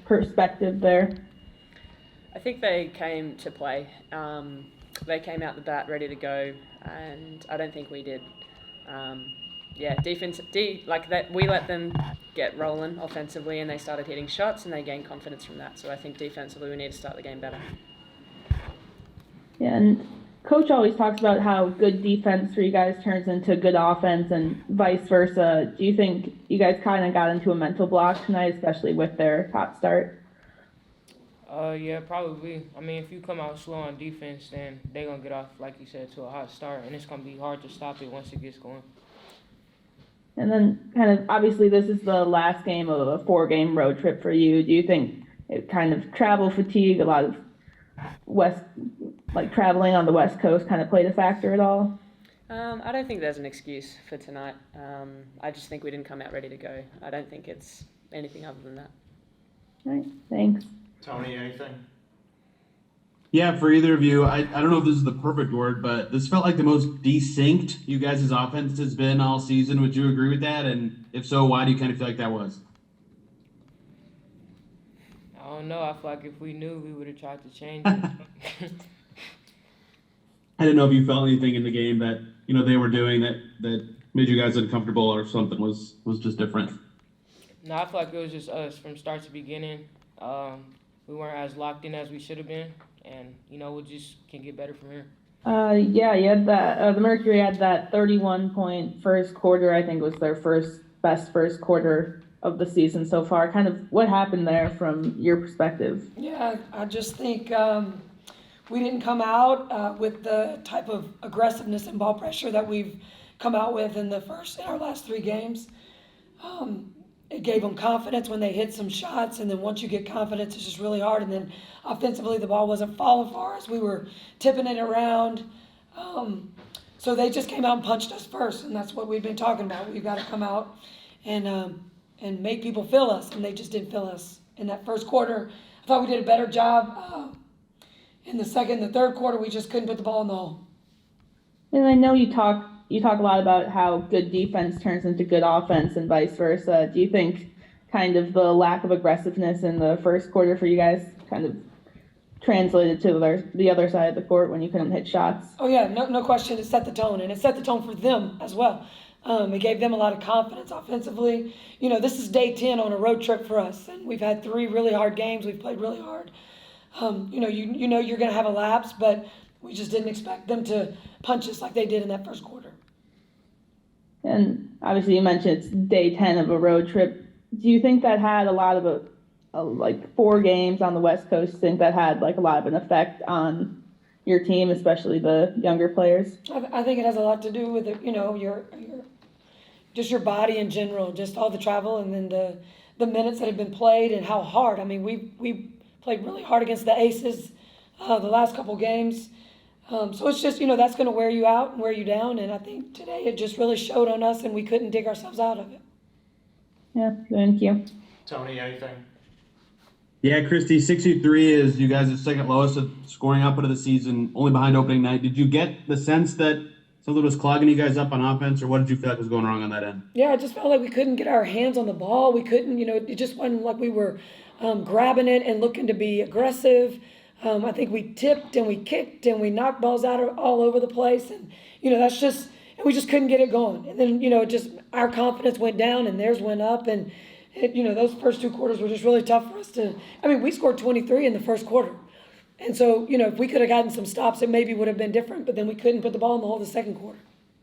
perspective there? I think they came to play. They came out the bat ready to go, and I don't think we did. Defense, like that, we let them get rolling offensively, and they started hitting shots, and they gained confidence from that. So I think defensively, we need to start the game better. Yeah, and Coach always talks about how good defense for you guys turns into good offense, and vice versa. Do you think you guys kind of got into a mental block tonight, especially with their hot start? Yeah, probably. I mean, if you come out slow on defense, then they're going to get off, like you said, to a hot start, and it's going to be hard to stop it once it gets going. And then kind of obviously this is the last game of a 4-game road trip for you. Do you think it kind of travel fatigue, a lot of traveling on the West Coast kind of played a factor at all? I don't think there's an excuse for tonight. I just think we didn't come out ready to go. I don't think it's anything other than that. All right, thanks. Tony, anything? Yeah, for either of you, I don't know if this is the perfect word, but this felt like the most desynced you guys' offense has been all season. Would you agree with that? And if so, why do you kind of feel like that was? I don't know. I feel like if we knew, we would have tried to change it. I didn't know if you felt anything in the game that they were doing that made you guys uncomfortable or something was just different. No, I feel like it was just us from start to beginning. We weren't as locked in as we should have been, and we just can get better from here. You had that. The Mercury had that 31-point first quarter. I think it was their best first quarter of the season so far. Kind of what happened there from your perspective? Yeah, I just think we didn't come out with the type of aggressiveness and ball pressure that we've come out with in our last 3 games. It gave them confidence when they hit some shots, and then once you get confidence, it's just really hard. And then offensively, the ball wasn't falling for us. We were tipping it around. So they just came out and punched us first, and that's what we've been talking about. We've got to come out and make people feel us, and they just didn't feel us in that first quarter. I thought we did a better job in the second and the third quarter. We just couldn't put the ball in the hole. And I know you talk a lot about how good defense turns into good offense and vice versa. Do you think kind of the lack of aggressiveness in the first quarter for you guys kind of translated to the other side of the court when you couldn't hit shots? Oh, yeah, no question. It set the tone, and it set the tone for them as well. It gave them a lot of confidence offensively. This is day 10 on a road trip for us, and we've had 3 really hard games. We've played really hard. You're going to have a lapse, but we just didn't expect them to punch us like they did in that first quarter. And obviously you mentioned it's day 10 of a road trip. Do you think that had a lot of 4 games on the West Coast? Do you think that had a lot of an effect on your team, especially the younger players? I think it has a lot to do with your body in general, just all the travel, and then the minutes that have been played and how hard. I mean, we played really hard against the Aces the last couple games. So it's just, that's going to wear you out and wear you down. And I think today it just really showed on us, and we couldn't dig ourselves out of it. Yeah, thank you. Tony, anything? Yeah, Christie, 63 is you guys' second lowest scoring output of the season, only behind opening night. Did you get the sense that something was clogging you guys up on offense, or what did you feel like was going wrong on that end? Yeah, I just felt like we couldn't get our hands on the ball. We couldn't, it just wasn't like we were grabbing it and looking to be aggressive. I think we tipped and we kicked and we knocked balls out all over the place, and that's just, and we just couldn't get it going. And then just our confidence went down and theirs went up, and those first 2 quarters were just really tough for us to. I mean, we scored 23 in the first quarter, and so if we could have gotten some stops, it maybe would have been different. But then we couldn't put the ball in the hole the second quarter.